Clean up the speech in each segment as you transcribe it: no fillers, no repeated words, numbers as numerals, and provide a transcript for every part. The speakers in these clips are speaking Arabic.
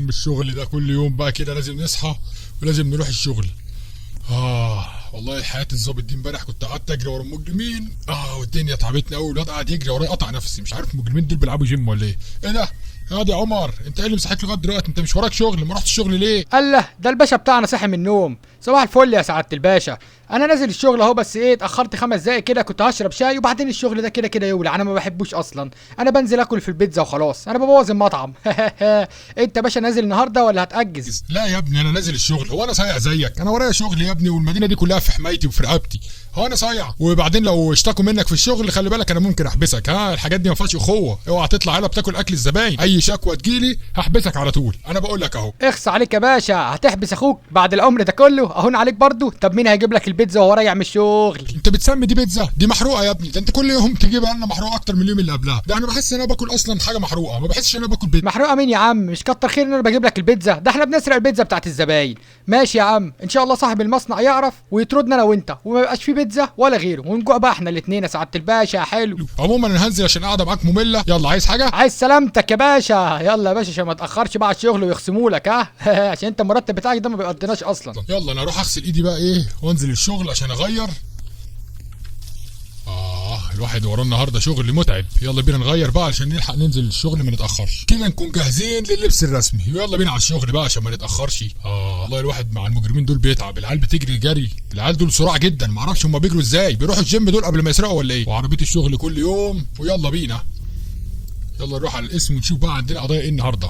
الشغل ده كل يوم بقى كده لازم نصحى ولازم نروح الشغل. والله حياة الظابط دي امبارح كنت قعدت اجري ورا المجرمين والدنيا تعبتني قوي. الواد قاعد يجري ورايا قطع نفسي، مش عارف المجرمين دول بيلعبوا جيم ولا ايه؟ ايه ده؟ يا عمر انت ايه اللي مسحك لغايه دلوقتي؟ انت مش وراك شغل؟ ما رحتش الشغل ليه؟ الله، ده الباشا بتاعنا صاحي من النوم. صباح الفل يا سعاده الباشا. انا نازل الشغل اهو، بس ايه اتاخرت 5 دقايق كده، كنت هشرب شاي وبعدين الشغل ده كده كده يولع، انا ما بحبوش اصلا. انا بنزل اكل في البيتزا وخلاص، انا ببوظ المطعم. انت باشا نازل النهارده ولا هتأجز؟ لا يا ابني انا نازل الشغل. هو انا صايع زيك؟ انا ورايا شغل يا ابني، والمدينه دي كلها في حمايتي وفي رقبتي. هو انا صايع؟ وبعدين لو اشتكوا منك في الشغل خلي بالك انا ممكن احبسك. الحاجات دي ما فيهاش اخوه، اوعى تطلع هنا بتاكل اكل الزباين. اي شكوى تجيلي هحبسك على طول، انا بقول لك اهو. اخص عليك يا باشا، هتحبس اخوك بعد العمر ده كله؟ اهون عليك برضو. طب مين هيجيب لك البيتزا وهو راجع من الشغل؟ انت بتسمي دي بيتزا؟ دي محروقه يا ابني. ده انت كل يوم تجيبها لنا محروقه اكتر من اليوم اللي قبلها. ده انا بحس ان انا باكل اصلا حاجه محروقه، ما بحسش ان انا باكل بيتزا. محروقه مين يا عم؟ مش كتر خير ان انا بجيب لك البيتزا، ده احنا بنسرق البيتزا بتاعت الزباين. ماشي يا عم، ان شاء الله صاحب المصنع يعرف ويطردنا انا وانت وما يبقاش في بيتزا ولا غيره، ونجوع بقى احنا الاثنين يا سعاده الباشا. حلو. عموما انا هنزل عشان قاعده معاك ممله. يلا عايز حاجه؟ عايز سلامتك يا باشا. يلا يا باشا عشان ما تاخرش بقى على الشغل ويخصموا لك. عشان انت المرتب بتاعك ده ما بيقضيناش اصلا. يلا انا اروح اغسل ايدي بقى وانزل الشغل عشان اغير. الواحد وراه النهارده شغل متعب. يلا بينا نغير بقى عشان نلحق ننزل الشغل ما نتاخرش كده، نكون جاهزين لللبس الرسمي. يلا بينا على الشغل بقى عشان ما نتاخرش. والله الواحد مع المجرمين دول بيتعب. العيال بتجري جري، العيال دول سرعه جدا، ما اعرفش هم بيجروا ازاي. بيروحوا الجيم دول قبل ما يسرقوا ولا ايه؟ وعربيه الشغل كل يوم. ويلا بينا، يلا نروح على القسم ونشوف بقى عندنا قضايا ايه النهارده.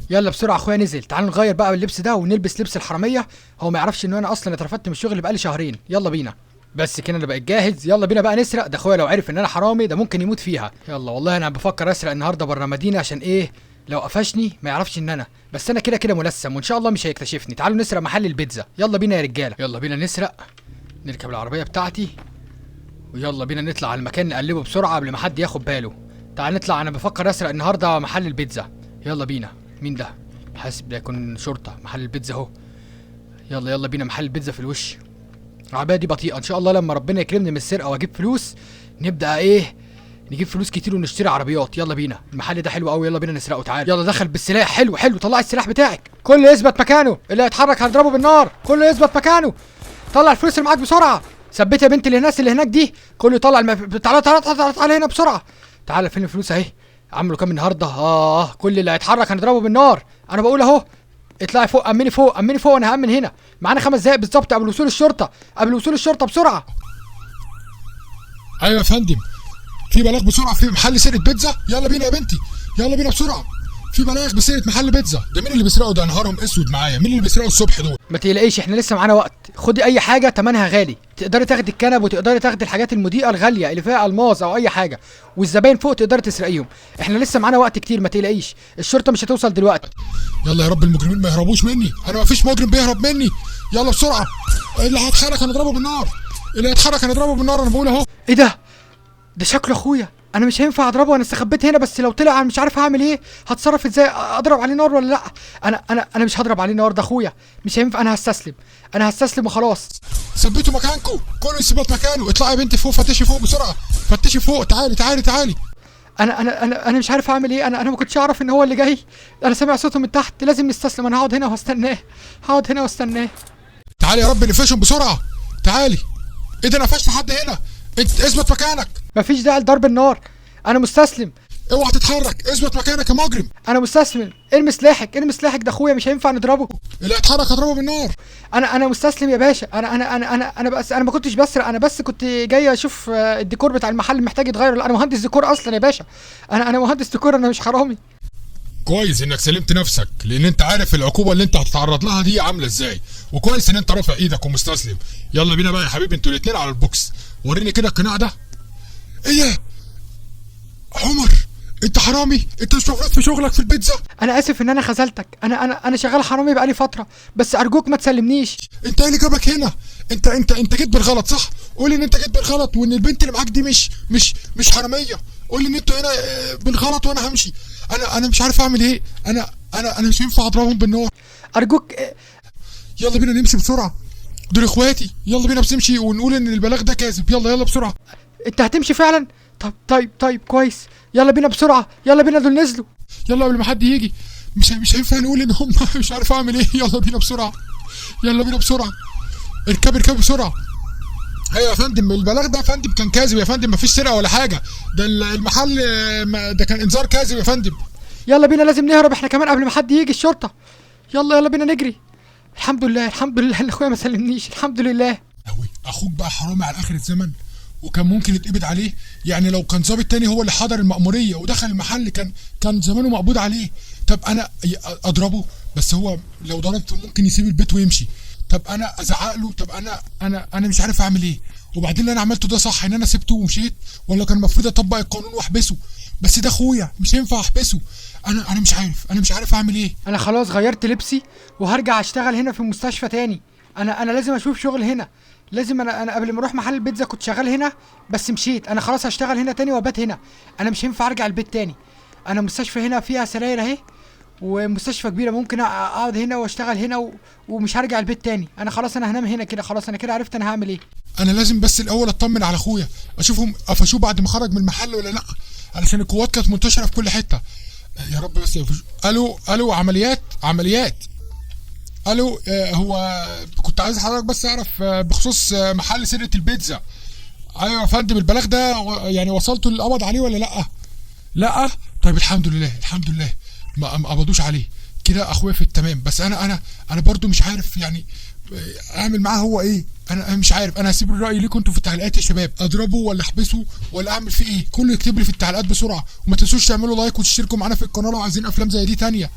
يلا بسرعه اخويا نزل، تعالوا نغير بقى اللبس ده ونلبس لبس الحراميه. هو ما يعرفش ان انا اصلا اترفدت من الشغل بقالي شهرين. يلا بينا بس كده انا بقيت جاهز. يلا بينا بقى نسرق. ده اخويا لو عرف ان انا حرامي ده ممكن يموت فيها. يلا والله انا بفكر اسرق النهارده بره مدينه عشان ايه؟ لو قفشني ما يعرفش ان انا، بس انا كده كده ملثم وان شاء الله مش هيكتشفني. تعالوا نسرق محل البيتزا. يلا بينا يا رجاله، يلا بينا نسرق. نركب العربيه بتاعتي ويلا بينا نطلع على المكان نقلبه بسرعه قبل ما حد ياخد باله. تعال نطلع، انا بفكر اسرق النهارده محل البيتزا. يلا بينا. مين ده؟ حاسب ده يكون شرطه. محل البيتزا اهو. يلا بينا محل البيتزا في الوش. العربيه دي بطيئه، ان شاء الله لما ربنا يكرمني من السرقه واجيب فلوس نبدا نجيب فلوس كتير ونشتري عربيات. يلا بينا، المحل ده حلو قوي، يلا بينا نسرقه. تعال يلا دخل بالسلاح. حلو طلع السلاح بتاعك. كله يثبت مكانه، اللي هيتحرك هنضربه بالنار. كله يثبت مكانه، طلع الفلوس اللي معاك بسرعه. ثبت يا بنت الناس اللي هناك دي. كله طلع تعالى هنا بسرعه. تعالى فين الفلوس اهي. عملوا كام النهارده؟ كل اللي هيتحرك هنضربه بالنار. انا بقول اهو. اطلعي فوق، امني فوق انا هامن هنا. معانا 5 دقايق بالظبط قبل وصول الشرطه بسرعه. ايوه يا فندم، في بلاغ بسرعه في محل سرقه بيتزا. يلا بينا يا بنتي، يلا بينا بسرعه. في بلاغ بسرقه محل بيتزا. ده مين اللي بيسرقوا؟ ده نهارهم اسود معايا. مين اللي بيسرقوا الصبح دول؟ ما تقلقيش احنا لسه معانا وقت. خدي اي حاجه تمنها غالي، تقدري تاخدي الكنب وتقدري تاخدي الحاجات المضيئه الغاليه اللي فيها الماظ او اي حاجه، والزباين فوق تقدري تسرقيهم. احنا لسه معانا وقت كتير، ما تقلقيش الشرطه مش هتوصل دلوقتي. يلا يا رب المجرمين ما يهربوش مني. انا ما فيش مجرم بيهرب مني. يلا بسرعه، اللي هيتحرك هنضربه بالنار. انا بقول اهو. ايه ده شكله اخويا. انا مش هينفع اضربه، انا استخبيت هنا، بس لو طلع انا مش عارف هعمل ايه. هتصرف ازاي؟ اضرب عليه نار ولا لا؟ انا مش هضرب عليه نار، ده اخويا. مش هينفع، انا هستسلم وخلاص. ثبتوا مكانكم، كله يثبت مكانه. اطلعي يا بنتي فوق، فتشي فوق بسرعه، فتشي فوق. تعالي. انا مش عارف اعمل ايه. انا ما كنتش اعرف ان هو اللي جاي. انا سامع صوته من تحت، لازم نستسلم. انا هقعد هنا واستناه. تعالي يا رب نقفشهم بسرعه. تعالي. ايه ده؟ انا قفشت حد هنا. انت اثبت مكانك. مفيش داعي لضرب النار، انا مستسلم. اوعى تتحرك، اثبت مكانك يا مجرم. انا مستسلم. ارمي سلاحك، ده اخويا، مش هينفع نضربه. اللي هيتحرك هضربه بالنار. انا مستسلم يا باشا. انا بس انا ما كنتش بسرق، انا بس كنت جاي اشوف الديكور بتاع المحل محتاج يتغير. انا مهندس ديكور اصلا يا باشا. انا مهندس ديكور، انا مش حرامي. كويس انك سلمت نفسك، لان انت عارف العقوبه اللي انت هتتعرض لها دي عامله ازاي. وكويس ان انت رافع ايدك ومستسلم. يلا بينا بقى يا حبيبي انتوا الاثنين على البوكس. وريني كده القناع ده. ايه ده؟ عمر انت حرامي؟ انت مش مفروض في شغلك في البيتزا. انا اسف ان انا خذلتك. انا شغال حرامي بقالي فتره، بس ارجوك ما تسلمنيش. انت ايه اللي جابك هنا؟ انت جيت بالغلط صح؟ قول ان انت جيت بالغلط، وان البنت اللي معاك دي مش حراميه. قول ان انتوا هنا بالغلط وانا همشي. انا مش عارف اعمل ايه. انا مش هينفع اضربهم بالنار. ارجوك. يلا بينا نمشي بسرعه، دول اخواتي. يلا بينا نمشي ونقول ان البلاغ ده كاذب. يلا بسرعه. انت هتمشي فعلا؟ طيب كويس. يلا بينا بسرعه، يلا بينا دول نزلوا. يلا قبل ما حد يجي. مش هينفع نقول ان هم مش عارف اعمل ايه. يلا بينا بسرعه، يلا بينا بسرعه. اركب بسرعه. ايوه يا فندم، البلاغ ده يا فندم كان كاذب يا فندم، مفيش سرقه ولا حاجه. ده المحل ده كان انذار كاذب يا فندم. يلا بينا لازم نهرب احنا كمان قبل ما حد يجي الشرطه. يلا بينا نجري. الحمد لله ان اخويا ما سلمنيش، الحمد لله. قوي اخوك بقى حرامي على اخر الزمن، وكان ممكن يتقبض عليه. يعني لو كان ظابط تاني هو اللي حضر المأمورية ودخل المحل كان زمانه مقبوض عليه. طب انا اضربه، بس هو لو ضربته ممكن يسيب البيت ويمشي. طب انا ازعق له. طب انا مش عارف اعمل ايه. وبعدين اللي انا عملته ده صح ان انا سبته ومشيت، ولا كان المفروض اطبق القانون واحبسه؟ بس ده اخويا مش هينفع احبسه. انا مش عارف اعمل ايه. انا خلاص غيرت لبسي وهرجع اشتغل هنا في المستشفى تاني. انا لازم اشوف شغل هنا. لازم انا قبل ما اروح محل البيتزا كنت شغال هنا بس مشيت. انا خلاص هشتغل هنا تاني وابات هنا. انا مش هينفع ارجع البيت تاني. انا مستشفى هنا فيها سراير اهي، ومستشفى كبيره ممكن اقعد هنا واشتغل هنا ومش هرجع البيت تاني. انا خلاص انا هنام هنا كده. خلاص انا كده عرفت انا هعمل ايه. انا لازم بس الاول اطمن على اخويا، اشوفهم قفشوه بعد ما خرج من المحل ولا لا، علشان القوات كانت منتشره في كل حته. يا رب بس يقفشوه. الو عمليات. الو هو كنت عايز حضرتك بس اعرف بخصوص محل سرقة البيتزا. ايوه يا فندم، البلاغ ده يعني وصلتوا للقبض عليه ولا لا؟ طيب الحمد لله ما قبضوش عليه كده. اخويا في التمام. بس انا برضو مش عارف يعني اعمل معاه هو ايه. انا مش عارف. انا هسيب الراي ليكم انتوا في التعليقات يا شباب، اضربه ولا احبسه ولا اعمل فيه ايه؟ كله يكتب لي في التعليقات بسرعه، وما تنسوش تعملوا لايك وتشتركوا معانا في القناه لو عايزين افلام زي دي تانية.